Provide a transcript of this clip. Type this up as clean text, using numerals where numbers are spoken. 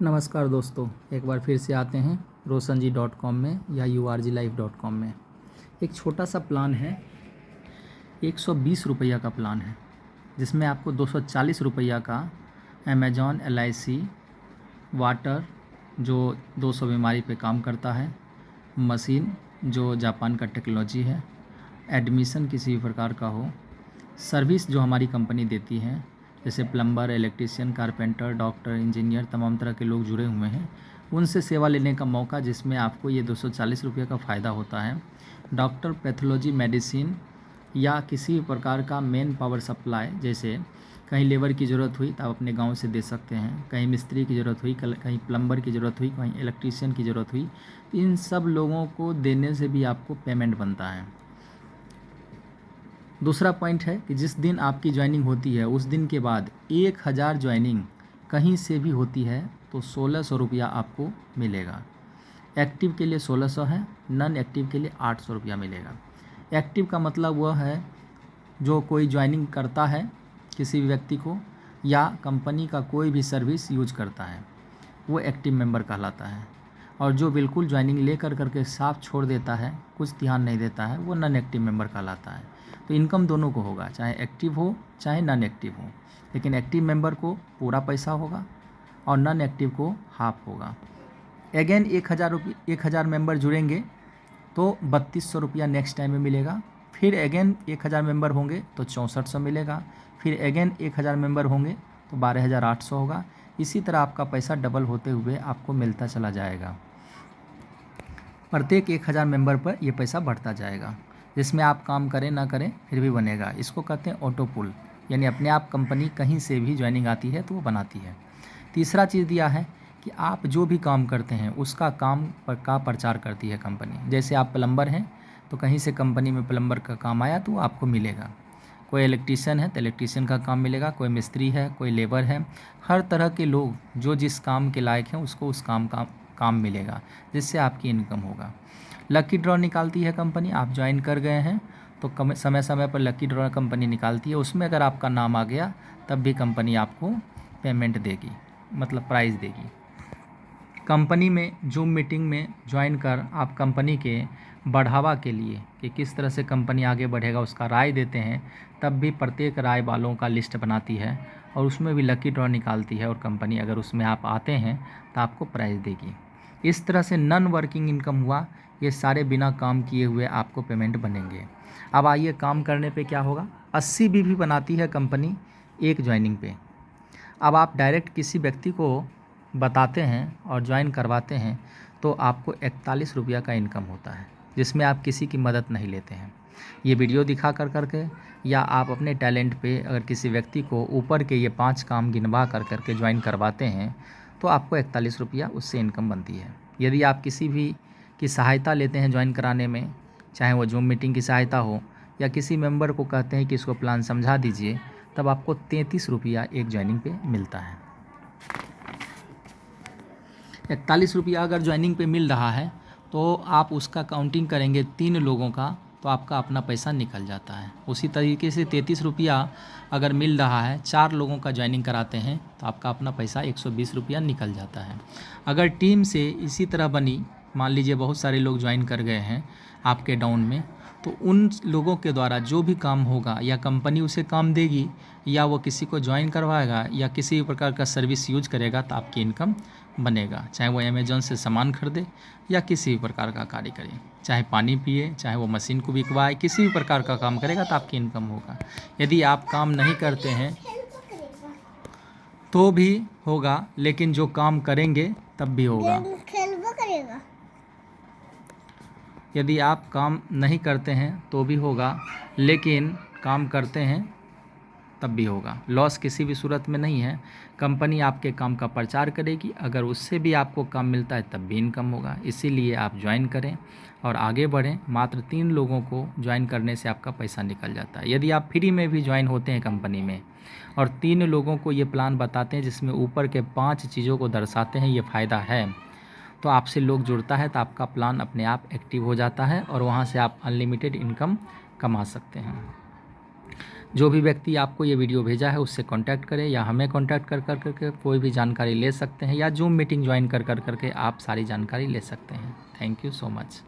नमस्कार दोस्तों, एक बार फिर से आते हैं roshanji.com में या urglife.com में। एक छोटा सा प्लान है, 120 रुपया का प्लान है, जिसमें आपको 240 रुपया का अमेजॉन LIC वाटर जो 200 बीमारी पे काम करता है, मशीन जो जापान का टेक्नोलॉजी है, एडमिशन किसी भी प्रकार का हो, सर्विस जो हमारी कंपनी देती है जैसे plumber, electrician, carpenter, doctor, engineer, तमाम तरह के लोग जुड़े हुए हैं, उनसे सेवा लेने का मौका, जिसमें आपको ये 240 रुपये का फ़ायदा होता है। डॉक्टर, पैथोलॉजी, मेडिसिन या किसी भी प्रकार का मेन पावर सप्लाई, जैसे कहीं लेबर की ज़रूरत हुई तो आप अपने गांव से दे सकते हैं, कहीं मिस्त्री की ज़रूरत हुई, कहीं प्लम्बर की ज़रूरत हुई, कहीं इलेक्ट्रीशियन की ज़रूरत हुई, इन सब लोगों को देने से भी आपको पेमेंट बनता है। दूसरा पॉइंट है कि जिस दिन आपकी ज्वाइनिंग होती है उस दिन के बाद 1000 ज्वाइनिंग कहीं से भी होती है तो 1600 रुपया आपको मिलेगा। एक्टिव के लिए 1600 है, नॉन एक्टिव के लिए 800 रुपया मिलेगा। एक्टिव का मतलब वह है जो कोई ज्वाइनिंग करता है किसी भी व्यक्ति को या कंपनी का कोई भी सर्विस यूज करता है, वो एक्टिव मेंबर कहलाता है। और जो बिल्कुल ज्वाइनिंग लेकर करके साफ छोड़ देता है, कुछ ध्यान नहीं देता है, वो नॉन एक्टिव मेंबर कहलाता है। तो इनकम दोनों को होगा, चाहे एक्टिव हो चाहे नॉन एक्टिव हो, लेकिन एक्टिव मेंबर को पूरा पैसा होगा और नॉन एक्टिव को हाफ होगा। अगेन 1000 मेंबर जुड़ेंगे तो 3200 रुपया नेक्स्ट टाइम में मिलेगा। फिर अगेन 1000 मेंबर होंगे तो 6400 मिलेगा। फिर अगेन 1000 मेंबर होंगे तो 12800 होगा। इसी तरह आपका पैसा डबल होते हुए आपको मिलता चला जाएगा। प्रत्येक 1000 मेंबर पर यह पैसा बढ़ता जाएगा, जिसमें आप काम करें ना करें फिर भी बनेगा। इसको कहते हैं ऑटो पुल, यानी अपने आप कंपनी कहीं से भी ज्वाइनिंग आती है तो वो बनाती है। तीसरा चीज़ दिया है कि आप जो भी काम करते हैं उसका काम का प्रचार करती है कंपनी। जैसे आप प्लम्बर हैं तो कहीं से कंपनी में प्लम्बर का काम आया तो आपको मिलेगा। कोई इलेक्ट्रीशियन है तो इलेक्ट्रीशियन का काम मिलेगा, कोई मिस्त्री है, कोई लेबर है, हर तरह के लोग जो जिस काम के लायक हैं उसको उस काम मिलेगा, जिससे आपकी इनकम होगा। लकी ड्रॉ निकालती है कंपनी। आप ज्वाइन कर गए हैं तो समय समय पर लकी ड्रॉ कंपनी निकालती है, उसमें अगर आपका नाम आ गया तब भी कंपनी आपको पेमेंट देगी, मतलब प्राइज़ देगी। कंपनी में जूम मीटिंग में ज्वाइन कर आप कंपनी के बढ़ावा के लिए कि किस तरह से कंपनी आगे बढ़ेगा उसका राय देते हैं, तब भी प्रत्येक राय वालों का लिस्ट बनाती है और उसमें भी लकी ड्रॉ निकालती है, और कंपनी अगर उसमें आप आते हैं तो आपको प्राइज़ देगी। इस तरह से नॉन वर्किंग इनकम हुआ, ये सारे बिना काम किए हुए आपको पेमेंट बनेंगे। अब आइए काम करने पे क्या होगा। 80 बीवी बनाती है कंपनी एक ज्वाइनिंग पे। अब आप डायरेक्ट किसी व्यक्ति को बताते हैं और ज्वाइन करवाते हैं तो आपको 41 रुपया का इनकम होता है, जिसमें आप किसी की मदद नहीं लेते हैं। ये वीडियो दिखा कर करके या आप अपने टैलेंट पे अगर किसी व्यक्ति को ऊपर के ये 5 काम गिनवा कर करके ज्वाइन करवाते हैं तो आपको 41 रुपया उससे इनकम बनती है। यदि आप किसी भी की सहायता लेते हैं ज्वाइन कराने में, चाहे वो जूम मीटिंग की सहायता हो या किसी मेंबर को कहते हैं कि इसको प्लान समझा दीजिए, तब आपको 33 रुपया एक ज्वाइनिंग पे मिलता है। 41 रुपया अगर ज्वाइनिंग पे मिल रहा है तो आप उसका काउंटिंग करेंगे 3 लोगों का तो आपका अपना पैसा निकल जाता है। उसी तरीके से 33 रुपया अगर मिल रहा है, 4 लोगों का ज्वाइनिंग कराते हैं तो आपका अपना पैसा 120 रुपया निकल जाता है। अगर टीम से इसी तरह बनी, मान लीजिए बहुत सारे लोग ज्वाइन कर गए हैं आपके डाउन में, तो उन लोगों के द्वारा जो भी काम होगा या कंपनी उसे काम देगी या वो किसी को ज्वाइन करवाएगा या किसी भी प्रकार का सर्विस यूज करेगा तो आपकी इनकम बनेगा। चाहे वो अमेजॉन से सामान खरीदे या किसी भी प्रकार का कार्य करे, चाहे पानी पिए, चाहे वो मशीन को बिकवाए, किसी भी प्रकार का काम करेगा तो आपकी इनकम होगा। यदि आप काम नहीं करते हैं तो भी होगा, लेकिन जो काम करेंगे तब भी होगा। यदि आप काम नहीं करते हैं तो भी होगा, लेकिन काम करते हैं तब भी होगा। लॉस किसी भी सूरत में नहीं है। कंपनी आपके काम का प्रचार करेगी, अगर उससे भी आपको काम मिलता है तब भी इनकम होगा। इसीलिए आप ज्वाइन करें और आगे बढ़ें। मात्र 3 लोगों को ज्वाइन करने से आपका पैसा निकल जाता है। यदि आप फ्री में भी ज्वाइन होते हैं कंपनी में और 3 लोगों को ये प्लान बताते हैं जिसमें ऊपर के 5 चीज़ों को दर्शाते हैं ये फ़ायदा है, तो आपसे लोग जुड़ता है तो आपका प्लान अपने आप एक्टिव हो जाता है और वहाँ से आप अनलिमिटेड इनकम कमा सकते हैं। जो भी व्यक्ति आपको ये वीडियो भेजा है उससे कांटेक्ट करें या हमें कांटेक्ट कर करके कोई भी जानकारी ले सकते हैं, या जूम मीटिंग ज्वाइन कर करके आप सारी जानकारी ले सकते हैं। Thank you so much.